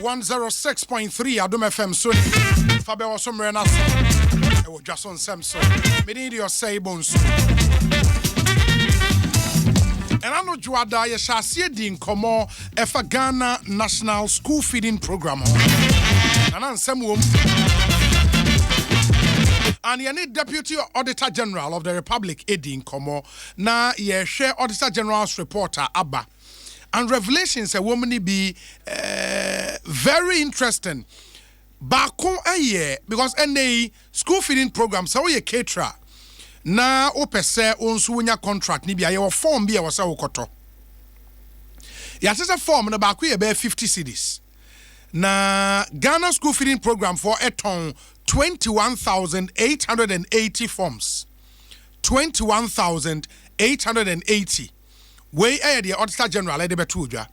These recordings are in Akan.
106.3 Adom FM so Fabɛwɔso mrena so ewo Dwaso Nsem so me need your Osei Bonsu and ano juada ye shasie di nkomo efa Ghana National School Feeding Program and Nsem wom and ye Deputy Auditor General of the Republic edi nkomo na ye share Auditor General's reporter Abba. And revelations a woman be very interesting. Bako a year because any school feeding program so ye caterer na opese onsu nya contract ni bia ye form bia wasa wokoto. Ya tese form na bako ye be 50 cedis. Na Ghana school feeding program for a ton 21,880 forms. 21,880. We the Auditor General de betuja.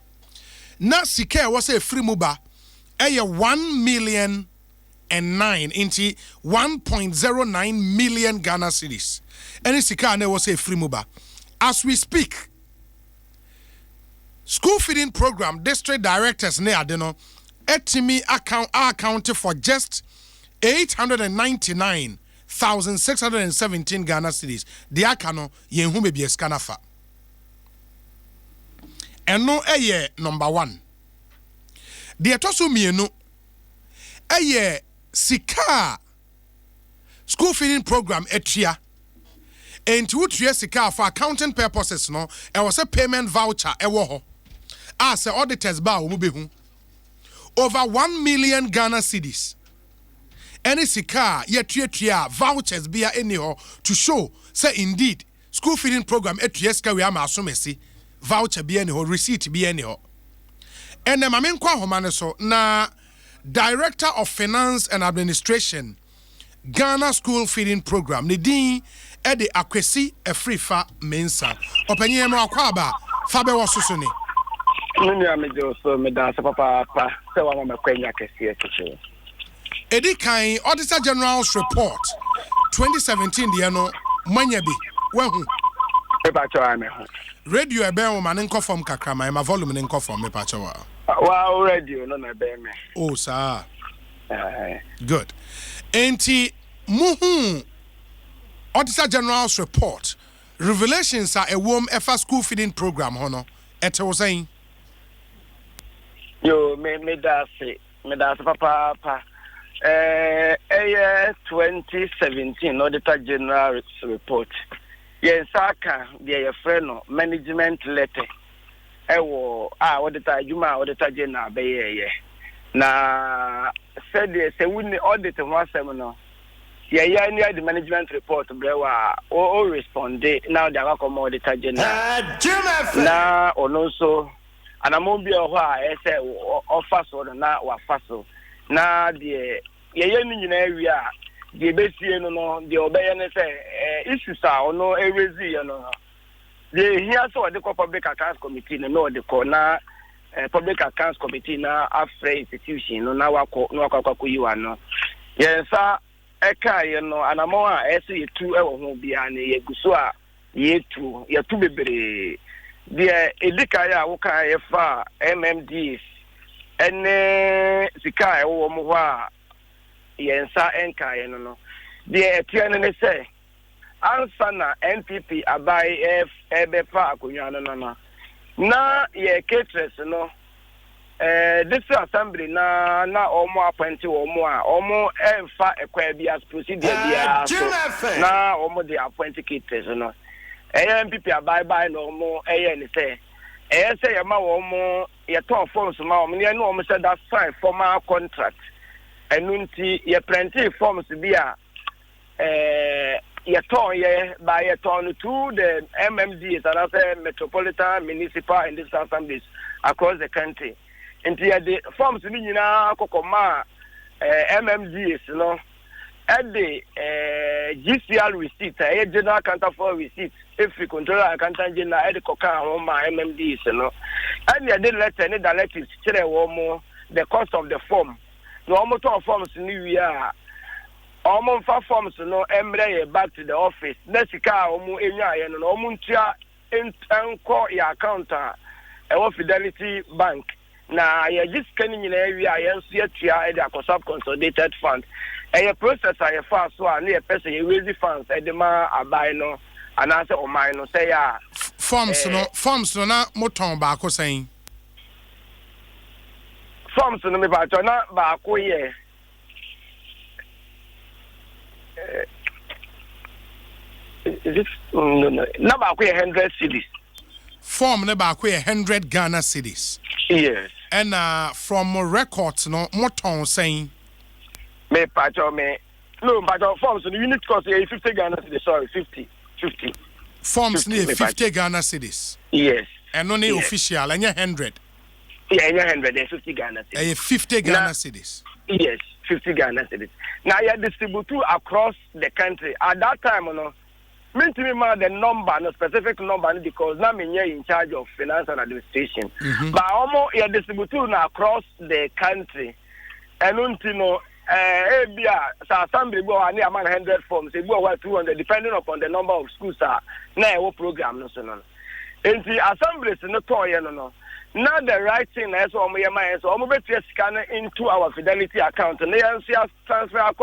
Na sike was a free muba 1,009,000 into 1.09 million Ghana cedis. Any sika ne was a free muba. As we speak, school feeding program district directors ne adeno etimi accounted for just 899,617 Ghana cedis. The akano yenhu be skanafa. Eno eye number 1. The etoso mienu eye sika school feeding program etia. Enti wutria sika for accounting purposes no e was a payment voucher ewo ho. As the auditors ba wo behu. Over 1 million Ghana cedis. Any sika yetua vouchers bia any ho to show say indeed school feeding program etia sika we ama asomesi. Voucher be any ho, receipt be any ho. And then mamen kwa homane so na Director of Finance and Administration Ghana School Feeding Program ni din e de akwesi efrifa mensa. Openye mo akwaba Fabɛwɔso so ni. Nuni amejo so me da se papa se wa mo kwenya kese kese. Edi kan Auditor General's report 2017 de no manya bi wahu. Pepa cho ame ho. Radio ebe o ma nko form kakra ma volume nko form me pa cho wa. Wa radio no na be me. Oh sir. Good. Enti muhu Auditor General's report revelations are a warm efa school feeding program hono ete wo saying. Yo me da se papa 2017 Auditor General report. Yes, Saka, the friend, management letter. Auditor General, na said yes, I wouldn't audit one seminar. Yeah, near the management report, Brewa, or respond. Now they are Auditor General. Now, or no so, and I'm on be a while, I say, or fast or not, or fast. Now, the area. The basic no the obeyance issues are no erezi no the here so the public accounts committee no the corner public accounts committee na afre institution no na wako you no yes sir eka ye no anamo a ese yetu e wo ho bia na ye guso a yetu bebre the edika ya wo kan ye fa MMDs ene sika e wo mo ho a yensa enka ye no de etiane ne say ansa na NPP abai ebepa akonwa no na ye caterers no this assembly na omo appoint omo a omo emfa ekwa bi as procedure bia so na omo de appoint caterers no NPP abai no omo ne say say ye ma omo ye ton forms ma omo ne no omo say that sign formal contract enunti ye plenty forms bia ye ton ye by ye ton to the MMDs and other metropolitan municipal and district assemblies across the country. Into the forms ni nyina kokoma MMDs no at the GCL receipt general accountant for receipt if we control accountant general at the koka home MMDs no and the letter any directives chere wo mo the cost of the form no almost all forms new year almost 4 forms no emre back to the office nesika omu enya ye no omu ntia enko ya account e Fidelity Bank na ye just can in area yen so tia e the sub consolidated fund a process I fast so and a person you raise funds e de ma abai no and answer o mine no say ya forms no na moton ba ko saying forms no me ba to na ba ko ye this no na ba ko 100 cedis form na ba ko 100 Ghana cedis. Yes. And from records no moton saying me pacho me no pacho forms the unit cost 50 Ghana cedis, sorry 50 forms near 50 Ghana cedis. Yes. And only official and 100. Yeah, 100 50 Ghana cedis. 50 Ghana cedis. Yes, 50 Ghana cedis. Now you distribute across the country. At that time, mean to me the number, no specific number, because now me in charge of finance and administration. But almost you distribute across the country. And assembly go and 100 forms, they go 200 depending upon the number of schools now program no so no. And the assemblies no toy no. Now the right thing is so better scan into our fidelity account and they transfer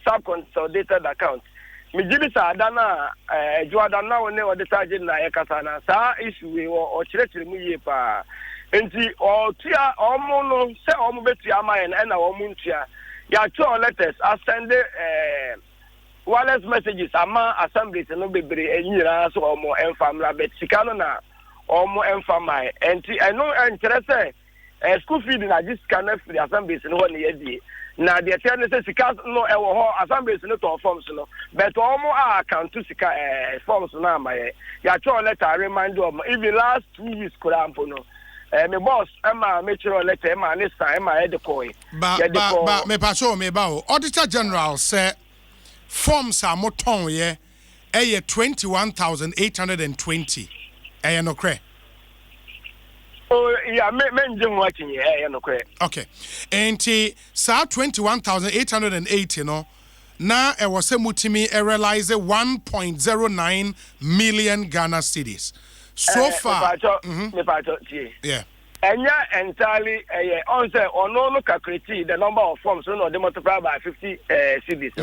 sub-consolidated account. Me jibi sa dana Jordan na woni o detergent na e kasa na sa issue o chire mu yie pa enti o tia omo no se omo betua mayen na omo ntua ya cho letters ascend wireless messages ama assemblies no bebre enyira so omo enfamra bet sikano na omo enfamai enti eno enkyere se school feed na just can free assemblies no woni yedie na the ten say sika no e wo ho assemblies no to forms no but omo account to sika forms na amaye ya cho letter remind them even last 2 weeks kurampo no me boss ema me chiro letter ema ne sa ema e de koi ba me pa so me ba o auditor general say forms are moton ye 21,820 no kre. Oh yeah, men watching no correct. Okay. And sa 21,880 no na e was mutimi realize 1.09 million Ghana cedis. So far. Yeah. Enya entirely on say no calculate the number of forms no they multiply by 50 cedis.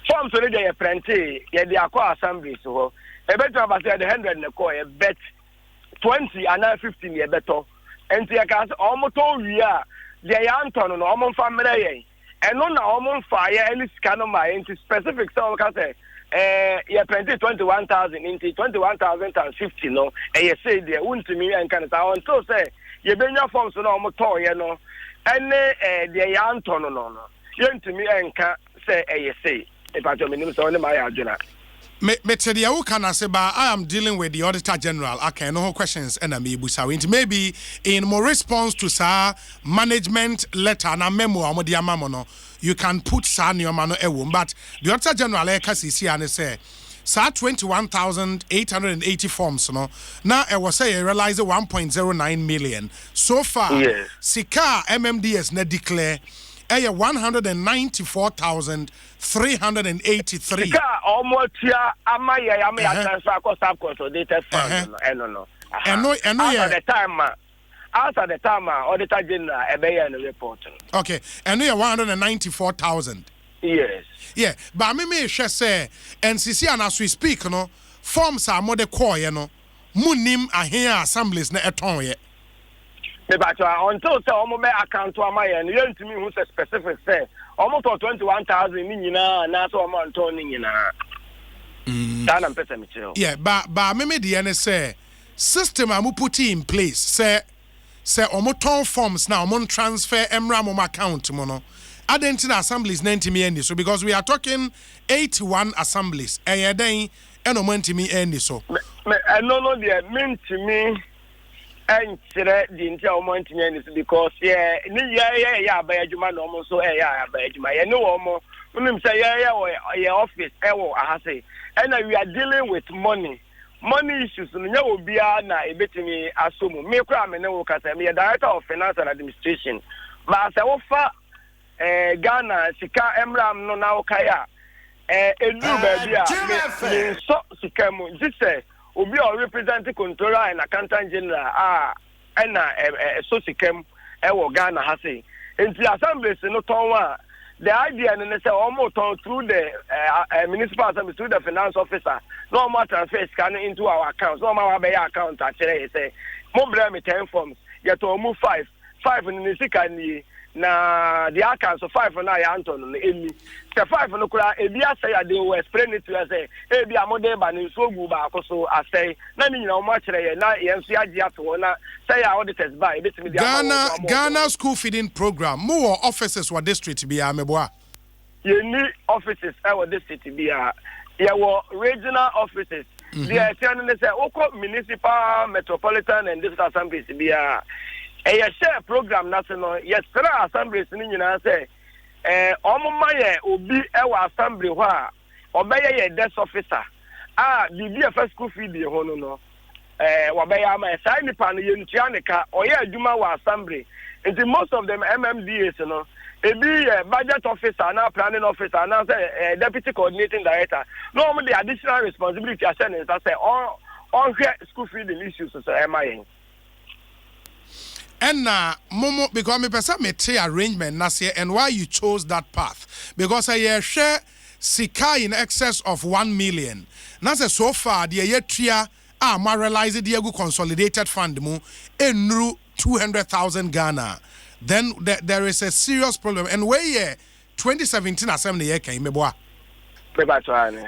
Forms so they print ye the akwa assembly so e better about the 100 na ko e bet 20 and 15 year better. And the accounts almost all year, the Anton and almost family. And no, almost fire any scan of my into specific. So, I say, you printed 21,000 into 21,050. No, and you say, they wouldn't to me and kind of sound so say, you bring your forms on almost toy, you know, and the Anton no. You to me and can say, you say, if I told me, so my agenda. I am dealing with the Auditor General. Okay, no questions and maybe in more response to sa management letter na memo amodia mamono you can put sa nyoma no ewom but the Auditor General ekasisi ane say sa 21,880 forms no na e was say realize 1.09 million so far. Yes. Sika MMDS na declare 194,383. Sika almost here amaya transfer cost sub consolidated fund no. After the time Auditor General in the report. Okay, and we are 194,000. Yes. Yeah, but me say NCC and as we speak no forms are more the core munim ahia assemblies na eton ye. But until say omo be account to amaye no you to me who say specific say almost 21,000 ni nyina na so omo anto ni nyina. That person me tell. Yeah, but me the say system amu put in place say omo ton forms now omo transfer emra mo account mo no. Identity assemblies 90 me so because we are talking 81 assemblies. Then eno mentimi endi so. No there mean to me and the entire month because yeah by Juma no so by Juma no more say office I say and we are dealing with money issues no will be na e betimi asomu me kra me no kasa me director of finance and administration but say offer Ghana sika emram no na okaya edu ba bia me so sika mu say obi or representing controller and accountant general and so sikem ewo Ghana ha say enti assemblies no ton the idea is say almost through the municipal assembly through the finance officer no more transfer scanning into our accounts no more buy account actually say mo bring me 10 forms yet to move 5 in the second na the accounts of 5 na ya Anton emi the 5 no kura ebi say they will explain it to us say ebi amode ba ni so gu ba akoso asay na ni nyina o ma kire ye na ye nso agi ato na say ya auditors ba e betimi dia Ghana school feeding program more offices wa district bi ya meboa ye ni offices our district bi ya ye regional offices the ten say oko municipal metropolitan and district assemblies bi ya share program national yes federal assemblies ni nyina say omuma ye obi ewa assembly ho a obeye ye desk officer bibi first school fee bi ho no wabeye ama sai nipa no ye ntua ne ka oye adwuma wa assembly and most of them MMDAs no ebi budget officer na planning officer na say deputy coordinating director no omo the additional responsibility assign is say on school feeding issues so am and Momo, because me person me tell arrangement nasi and why you chose that path because I share sika in excess of 1 million. Nasi so far the year tria ma realize the egu consolidated fund mu enru 200,000 Ghana. Then there is a serious problem and where 2017 assembly year came meboa.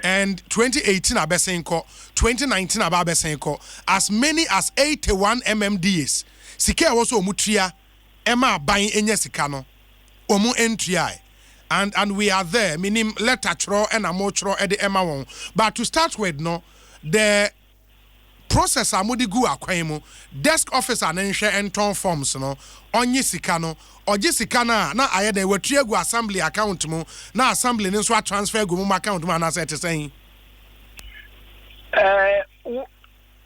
And 2018 abesenko, 2019 abesenko, as many as 81 MMDs. Sika also omutria ema buying enye sika no omu entry and we are there meaning letter chro and amochro e de ema won but to start with no the process amudi gu akwan mu desk officer na nhwe enton forms no onye sika no oje sika na aye da watria gu assembly account mu na assembly ni so transfer gu mu account mu na say te sen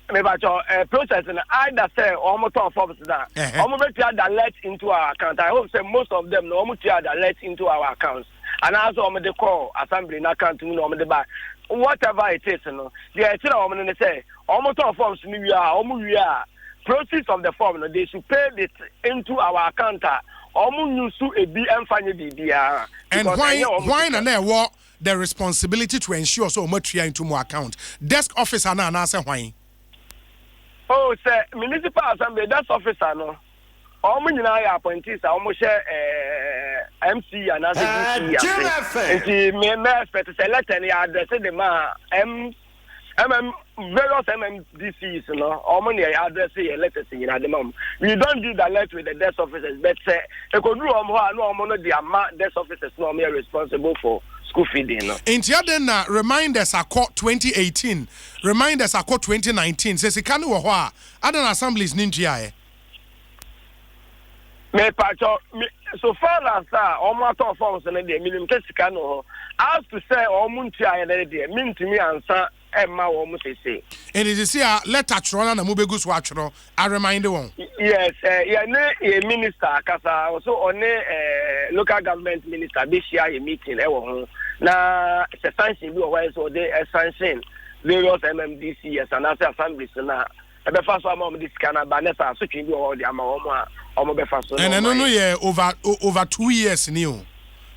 process and either say almost all forms that almost alert into our account. I hope say most of them no almost alert into our accounts. And also the call assembly in account no the buy whatever it is no. The idea say almost all forms we are proceeds of the form no they should pay it into our account. Almost use a B and find the and why na what the responsibility to ensure so much into more account. Desk officer na say why. Oh, sir, municipal assembly, that's officer, no. All nyina appointees are almost MC and as a me expect to say letter and address the various MMDCs, no. All money address a letter in at the moment. We don't do the letter with the desk officers, but say a could do no the desk officers no me responsible for school feeding. In Tiaden, remind us a court 2018, remind us a court 2019. Says it can't wa other assemblies ninja. Me pacho so far as almost all forms and the minimum testicano. As to say almuntia and the mean to me answer Emma almost say. And it is here let touch run and Mubegus watch. I remind you. Yes, a minister, Casa also on a local government minister this year a meeting. Na it's a sanction be away so they sanction various MMDCs and other assemblies na ebe fa so am this kana banesa so twin be all the am be fa so and no yeah over 2 years ni o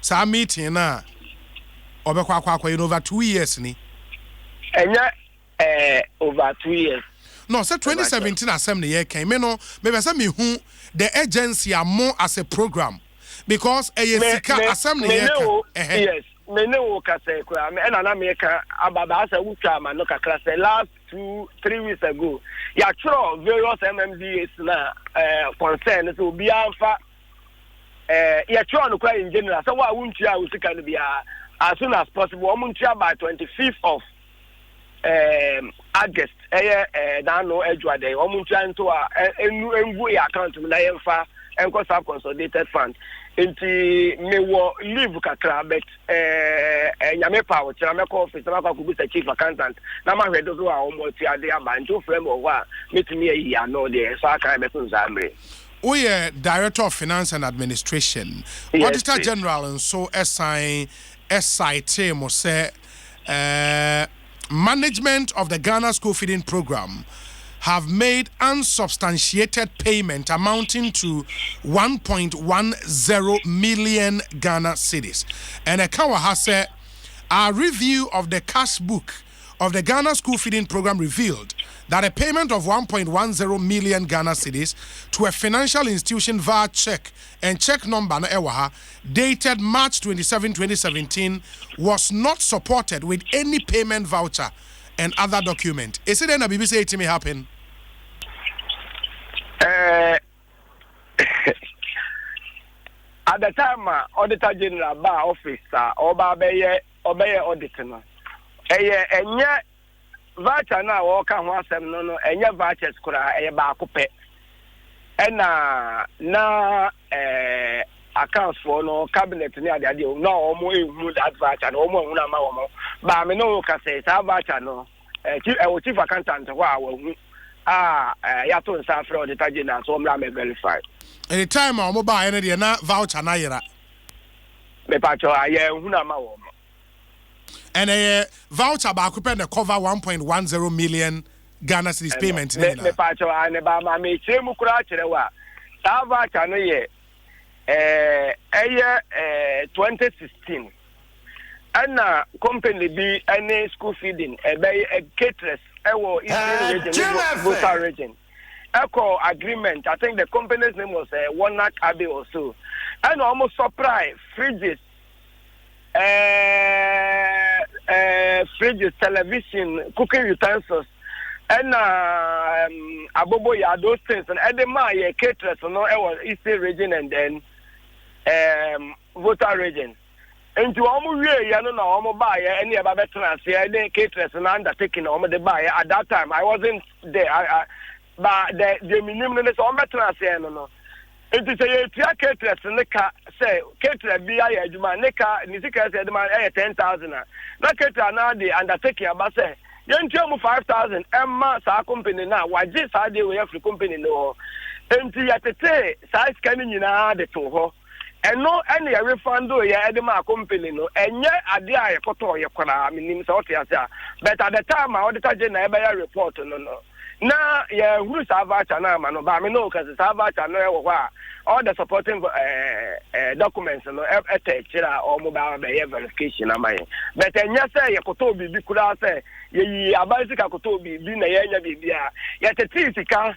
sa meeting na obekwa akwa over 2 years ni enya over 2 years no say 2017 assembly year came me no me be say me hu the agency are more as a program because sika assembly year yes me no ka say kwa me na make ababa asa wutwa ma no kakra say last 2-3 weeks ago ya tro various MMDAs na concern so obi anfa ya tro no kwa in general so wa wuntua usika no bia as soon as possible omuntua by 25th of August na no edwa dey omuntua into engu ya account na yemfa enko sub consolidated fund enti me wo leave kakra bet nyame power tira me call office na kwaku be chief accountant na ma hwedo so a omo ti ade aba nti frame o wa metimi ayi ano dey so aka be tun zamre we director of finance and administration auditor general and so SIT mo say management of the Ghana school feeding program have made unsubstantiated payment amounting to 1.10 million Ghana cedis. And Ekawa has said, our review of the cash book of the Ghana School Feeding Program revealed that a payment of 1.10 million Ghana cedis to a financial institution via check and check number dated March 27, 2017 was not supported with any payment voucher and other document. Is it then a BBC to me happen? At the time, Auditor General Bar Office, Obey auditor. And yet, voucher now walk on one sem no, and your vouchers could a bar coupe. And now, accounts for no cabinet near the idea, no more that voucher, no more, but I mean, no, can say, that voucher no. Chief accountant, wow, Yato Safro, the Tajina, so I'm verified. Any time I'm mobile, and you're not voucher, Naira. Me pacho, I am and a voucher back up and cover 1.10 million Ghana cedis payment. Me pacho, I never made same Kurachewa. Voucher, no year, 2016. And company be any school feeding, a caterers, Voter region. Echo agreement. I think the company's name was Warnock Abbey or so. And almost surprised fridges, television, cooking utensils, and abobo ya those things. And Edema caterers, no, it was Eastern region and then Voter region. Into almost year, no, almost buy any about veterans here, then caterers and undertaking almost the buy. At that time, I wasn't there. But the minimum is on veterans here, no. It is a caterers and the car say, caterer be a Juma, Nika, Nisika said, man, 10,000. No caterer now, the undertaking about say, young German 5,000, Emma, our company now, why this idea we have the company no. Into yet a say, size canning in the two. And no any refund do ya edema company no and yet adia ya koto ya kwana minim so but at the time I auditor general buy report no na ya who voucher na ma no ba me no cause voucher no all the supporting documents no etechira or mobile verification am I but enya say ya koto bibi kura say ye abazika koto bibi na ya nya bibia ya tetisika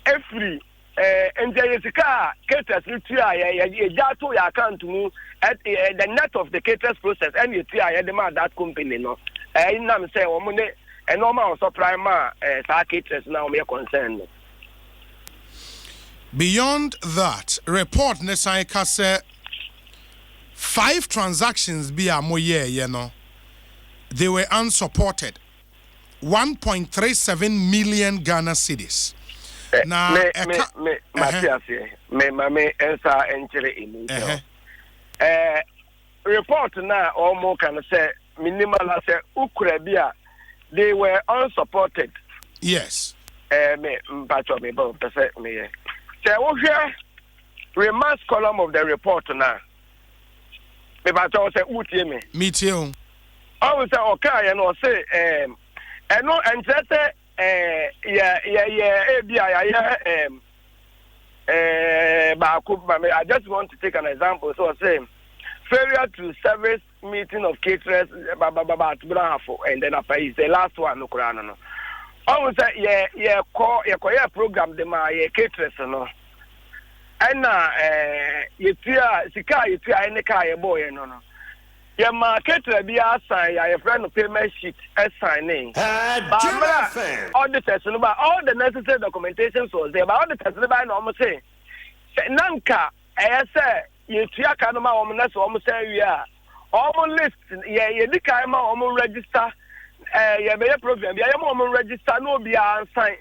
every and there is a car, caterers, to your account to at the net of the caterers process, and you try demand that company. No, and I'm saying, a normal supply, caterers now we are concerned. Beyond that, report Nesaika said 5 transactions be a moye, you know, they were unsupported. 1.37 million Ghana cedis. Now, me answer entry in report now almost can say minimal say Ukraine they were unsupported. Yes. Me patcho me both say me. Say what here remarks column of the report now. Me patcho say utie me. Me too. I will say okay and I say and no and say I just want to take an example. So I say failure to service meeting of caterers and then after is the last one no. I would say call program the my caterers no. And you any car boy no. Your market be assigned, I have friend of payment sheet assigning. Auditors about all the necessary documentation was there, but auditors by normal say. Nanka, I say, you track anoma almost say we are. Almost list, you decline almost register, you be a program, you almost register, no be assigned.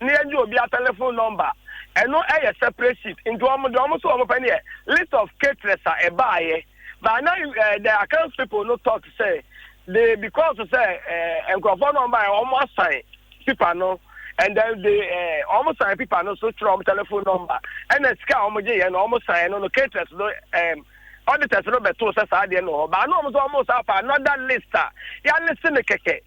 Near you be a telephone number. And no a separate sheet into almost open here. List of caterers are a buyer. But now the accounts people no talk to say they because to say and phone number almost sign people no and then they almost sign people no so from telephone number and the scar almost sign no caterers no auditors no better say say no but no almost have another list ya listen keke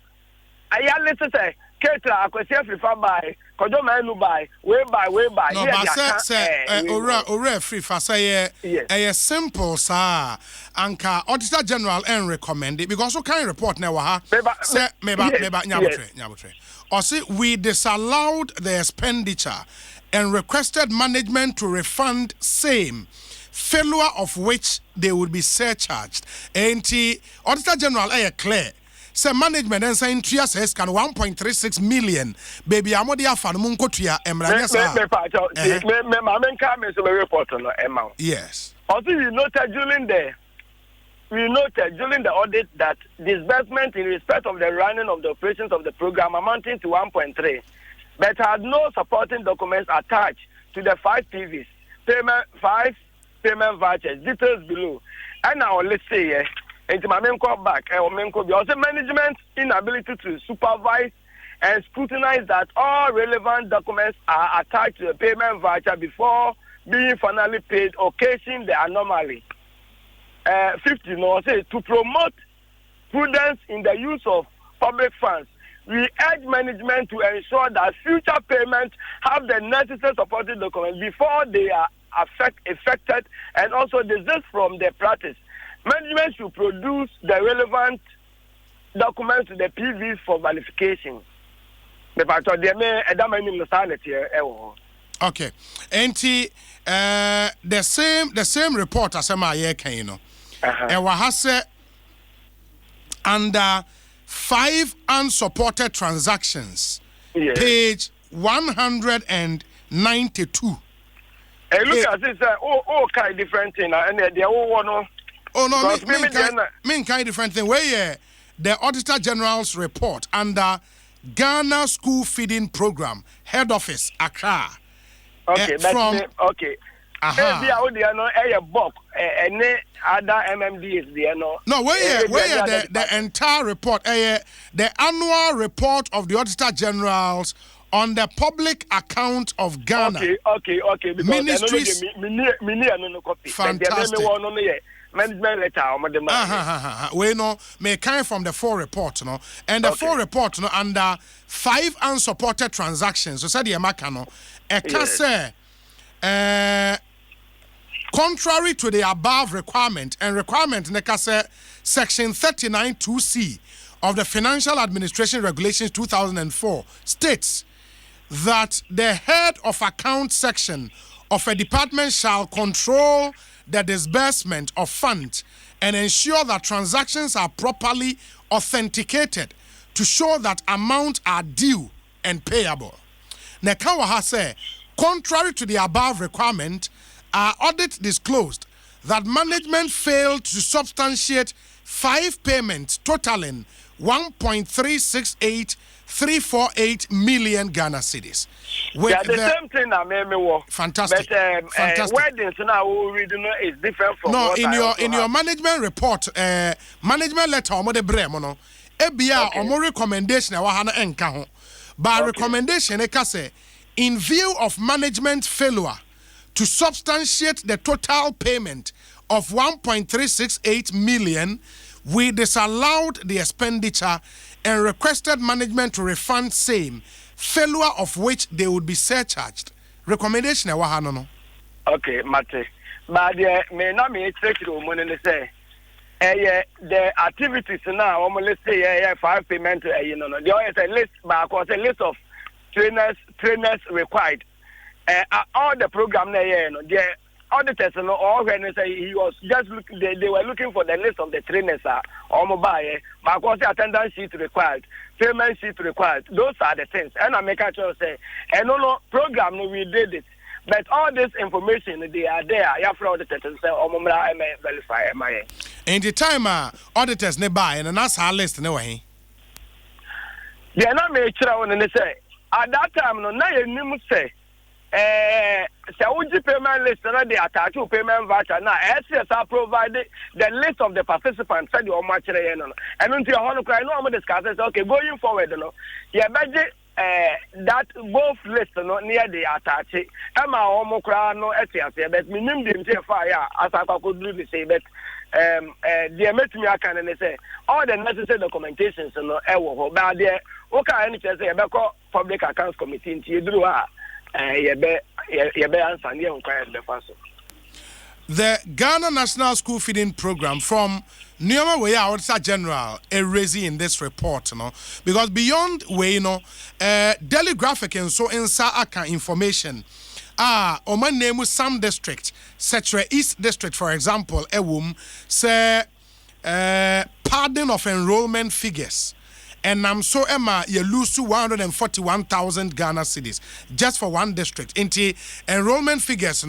I listen say Ketra akwesi free fa buy kojo man no buy we buy no but say ora free fa say simple sir anka auditor general and recommend it because so kind report na wa ha say meba nyabotre or say we disallowed the expenditure and requested management to refund same, failure of which they would be surcharged. Enti auditor general clear. Say management and saying 3 says can 1.36 million. Baby amodi afan munko tuya emranya sa. Yes. Also we noted during the audit that disbursement in respect of the running of the operations of the program amounting to 1.3, but had no supporting documents attached to the 5 PVs, 5 payment vouchers, details below. And now let's say, into my main call back, also management inability to supervise and scrutinize that all relevant documents are attached to the payment voucher before being finally paid, occasioning the anomaly. 50, to promote prudence in the use of public funds, we urge management to ensure that future payments have the necessary supporting documents before they are affected and also desist from the practice. Management should produce the relevant documents to the PVs for verification. Okay. And the same report as I can under 5 unsupported transactions, page 192. Hey, look at this. Kind of different thing, and they all want. Oh no, mean kind of different thing. Where the Auditor General's report under Ghana School Feeding Program, Head Office, Accra. Okay, okay. Maybe I would know a book, any other MMDs there no. No, where the entire report, the annual report of the Auditor Generals on the public account of Ghana. Okay. Because ministries. no copy. Fantastic. Management letter. We know may kind from the 4 report, no, and the 4 report, no, under 5 unsupported transactions. So said the Amakano, say, contrary to the above requirement and requirement, say section 39(2)(c) of the Financial Administration Regulations 2004 states that the head of account section of a department shall control the disbursement of funds and ensure that transactions are properly authenticated to show that amounts are due and payable. Nekawaha say, contrary to the above requirement, our audit disclosed that management failed to substantiate 5 payments totaling 1.368348 million Ghana cedis. Yeah, the same thing I made me fantastic. But fantastic. Weddings now we read is different from no in your management report, management letter omo de bre mo no. Ebia omo recommendation e wa ha na enka ho. But recommendation e ka say in view of management failure to substantiate the total payment of 1.368 million, we disallowed the expenditure and requested management to refund same, failure of which they would be surcharged. Recommendation e wa ha no. Okay, Mate. But me na me take the money say the activities now let's say 5 payment there is a list but a list of trainers required. All the program there the auditors all when he was just looking, they were looking for the list of the trainers or mobile but attendance sheet required, payment sheet required. Those are the things. And I make a choice say no program we did it. But all this information, they are there. You have auditors and say, I may verify. In the time, auditors nearby, and that's our list, no way. They are not made sure when they say, at that time, no, now you say, Saudi payment list, they attach to payment voucher. Now, SCS provided the list of the participants, said you are much, and until you want to cry, no, I'm discussing, okay, going forward, yeah, budget. that both list no near the attach Emma omokra no etiase but minim dem tie fire as akwakodu be say but the metumi aka ne say all the necessary documentations no ewo ho ba there oka any say ebeko public accounts committee ntie duru a yebe answer ne enquire the faso. The Ghana National School Feeding Program from Nioma Way Auditor General raising in this report, because beyond way, daily graphic and so inside aka information. Oman name some district, such as East District, for example, say pardon of enrollment figures. And so Emma, you lose to 141,000 Ghana cedis just for one district. Into enrollment figures,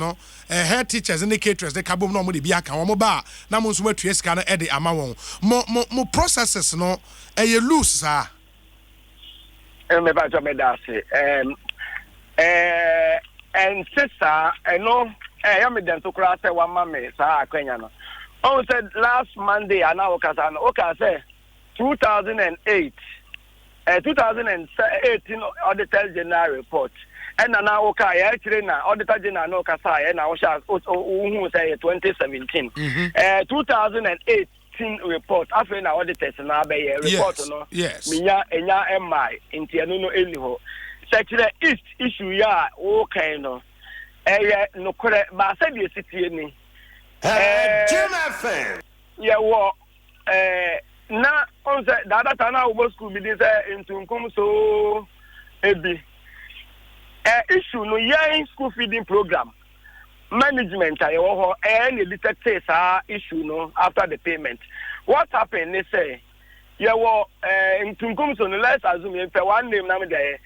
head teachers, indicators, the kabum no mudi biaka, omoba, namus we to escana edi amawon. Mo processes you lose, sir. And sister, I am the to cross one mammy, sir, Kenyano. Oh, said last Monday, and now Oka say 2008, 2018 Auditor General report. And now okay, actually now Auditor General no Kasai, and I shall say 2017. 2018 report. After now auditors now be report no. Yes. Minya MI into no eliho. Such East issue ya okay no. No correct, but said the city ni. Jim FM. Yeah, what na on say that na we school be this into nkum so ebi issue no yen school feeding program management ayo any detect issue no after the payment. What happened they say into nkum so no let's assume one name na me there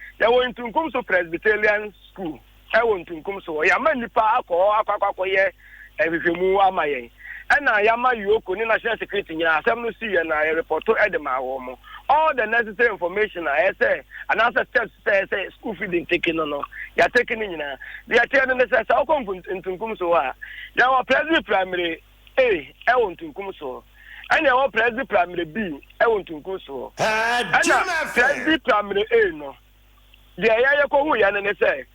into nkum so Presbyterian school into nkum so ya manipa akọ ye ehwehwemu amaye and I am you national security nyina asem no see na report to edema wo all the necessary information I say and as steps say school feeding taking no ya taking nyina they are telling us say how come ntunkum so a ya wa primary A e won ntunkum so and ya wa primary B e won ntunkum so and primary A no the ya ko hu ya ne say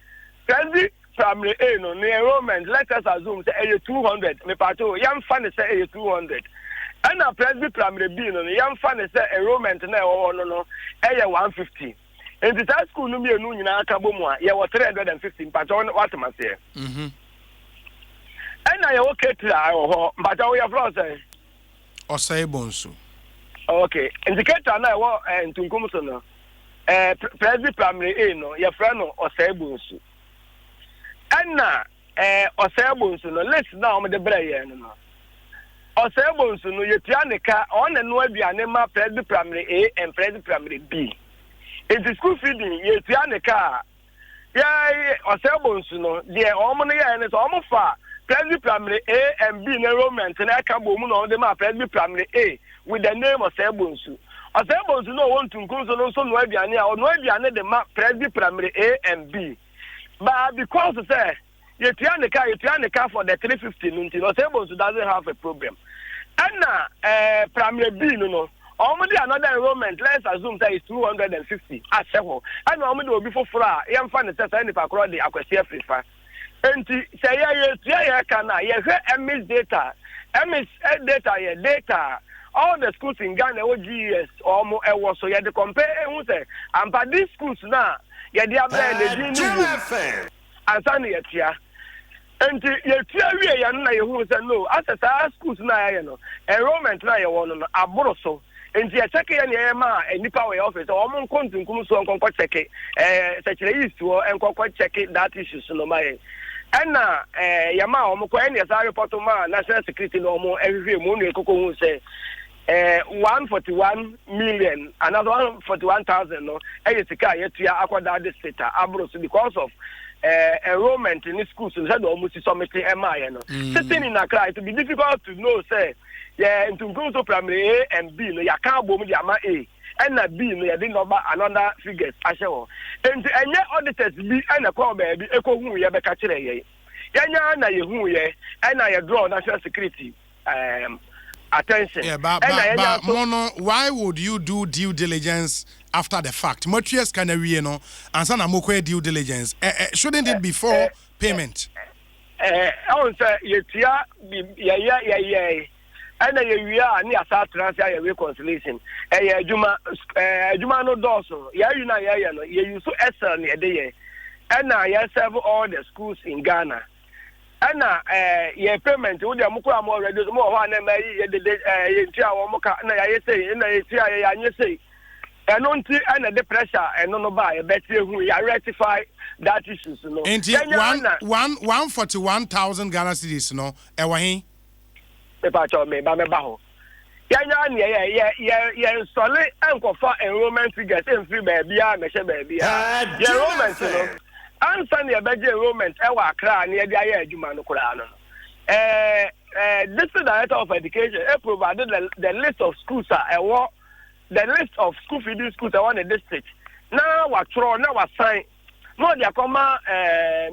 primary A no enrollment let us assume say 200 me pato yam fan say 200 and a primary B no yam fan say enrollment na no 150 and the school no me enu nyina aka bomu a ye 350 pato what am say and na ye okay try ho pato we from say Osei Bonsu. Okay indicator na wo ntunkum so no primary A no ye friend no Osei Bonsu. And now, Osei Bonsu no let's now the brain no. Osei Bonsu no yetianika on and no aduane primary A and primary B. In the school feeding yetianika ya Osei Bonsu no the omo ya ne so omo fa primary A and B enrollment na aka bomu no de ma primary A with the name of Osei Bonsu. Osei Bonsu no want to nkum so no aduane a no aduane de ma primary A and B. But because say you turn the car for the 350 Osei doesn't have a problem. And primary B no already another enrollment let's assume that is 250 as well. And already will be for yam fan the test any across the aquasia prefer. And say yeah can MS data data all the schools in Ghana GS or more so you had to compare and say and but these schools now yeah, they are and Sunny at ya. And you tell no, as a schools now, enrollment now, you a boroso. And you check and Nipa way office, or Mon Contum Kumso and Concord check it, such a east to and Concord check it that issues no my. And now, Yama, Mokoani, as I report to my national security no more every moon, Coco say. 141 million, another 141,000. No, and it's a car yet to acquire this data. Because of enrollment in the schools, so that almost something MI. Sitting in a car, it will be difficult to know. Say, yeah, into go to primary A and B. No, you can't bomb the A and a B. No, you didn't know another figures. I show. And yet auditors B and a call baby. Echo who you have a catcher. Yeah, na you who ye and I draw national security. Attention. Yeah, but Mono, why would you do due diligence after the fact. Motrias can we no answer na mokwe due diligence. Shouldn't it be for payment? I want to say yeah. And we are near South Transfer reconciliation. Juma no doso. You know, you so excel near the and I serve all the schools in Ghana. And your payment with the Mukwa more reduce more one and I say, and on the pressure and no buy a better who rectify that issue. No, 141,000 Ghana cedis, no, Ewahi. Pacho me ba me ba ho ya solid anko for enrollment figures in free baby a me she baby a enrollment no answer na be enrollment e wa Accra na e dia ya adwuma no kura no district director of education provided the list of schools the list of school feeding schools in the district now wa throw now wa sign no dia come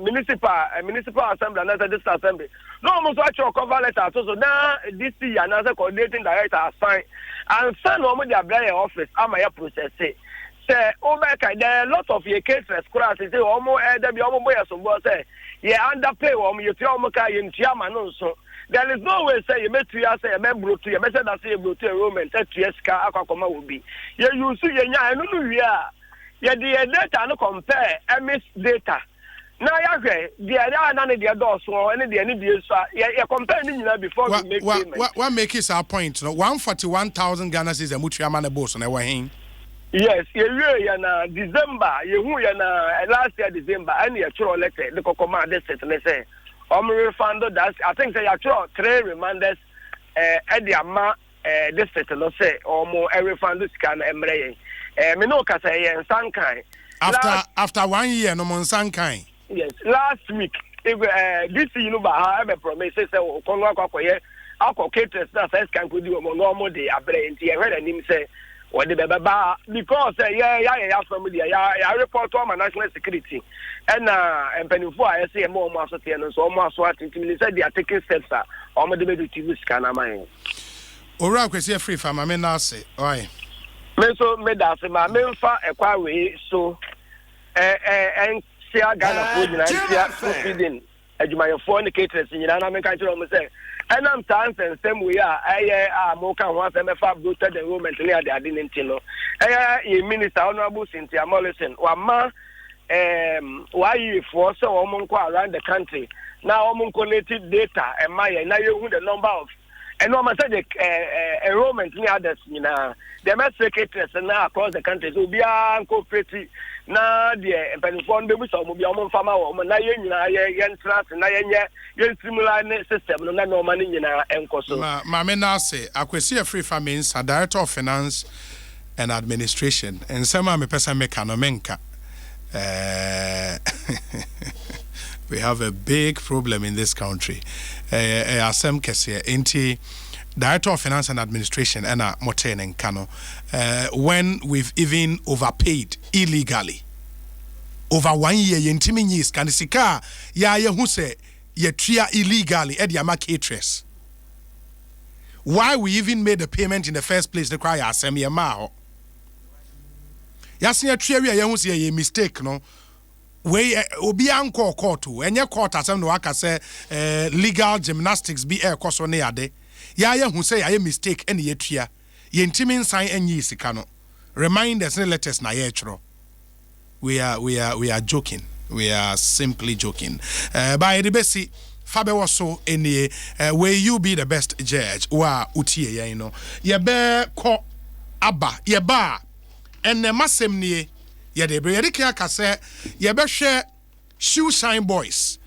municipal assembly and district assembly. No, almost actual cover letter. So now this year, another coordinating director assigned and send over their brand office. I'm a process. Say, there are a lot of your cases. Say, almost there be almost some boys say, yeah, underpay you tell me in chairman also. There is no way say you make 3 years say a member to you. Message that say you to enrollment 3 years car akoma will be. You see, you know, we are. Yeah, the data no compare MS data. Now, the other none of the adults or any the any you compare before we make payment. What make it our point? No, 141,000 Ghana is a mutual boss on our hand. Yes, na December, na last year December, and you throw letter the command district and they say, refund that I think they are 3 reminders at the ama district no say more every refund this can embrace. Me no ka say Sankai. After 1 year no mon Sankai. Yes, last week, this I have a promise. Say, caterers that says can do a normal day. I heard him say, what the baba because yeah, from I report on my national security and penny for I say more master and so almost what it said they are taking steps. On the debate to this kind of mine. Ora kwesi free farm, I mean, I say, oi. Me so me da se ma me mfa ekwa we so sia Ghana food na sia feeding adwumayefo ne caterers nyina na me kan kire o me say enam tan sensem we a mo kan ho asem fa bloated enrollment ne ade ade nti no ye minister honorable Cynthia Mollison wa ma why you for so o around the country now o collected data and my na you the number of and no man said the enrollment near others, you know, the secretaries now across the country will be cooperative. Now the penifon baby so will be on farmer woman, na yen trust, na yen similar system, no money in our encoso. Mamena say, Akwesi free famines, a director of finance and administration, and some me person mekanomenka. We have a big problem in this country. Asem Kesia, Inti, Director of Finance and Administration, Anna Moten and Kano, when we've even overpaid illegally. Over 1 year, Yentimin years, Kanisika, ya who say, ye tria illegally, Eddie caterers. Why we even made the payment in the first place, the cry Asem Yamao. Yasia Tria, ya who say ye mistake, no? We obi anko court enye court asem no aka say legal gymnastics be e koso ne ade ya who say ya mistake ene ye tua ye ntimi nsan enye sika no reminders and letters na ye chro. We are joking, we are simply joking. By the besi Fabɛwɔso enie where you be the best judge wa utie ya no ye be ko aba ye ba enne masem nie yede bre yede kia kase ye be hwe shoe shine boys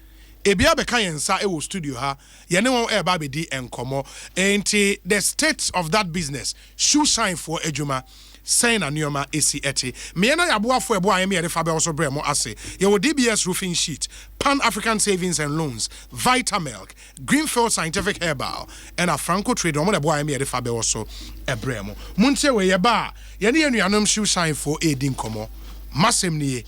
ebia be kan yensa e wo studio ha ye ne won e ba be di enkomo enti the state of that business shoe shine for adwuma saying and yoma esi eti me na yaboafo ebo ayem yede Fabɛwɔso bre mo ase ye wo DBS roofing sheet, Pan African Savings and Loans, Vitamilk, Greenfield Scientific Herbal and a Franco Trade omo de bo ayem yede Fabɛwɔso ebre mo muntie we ye ba ye ne anuanom shoe shine for edin komo masem nie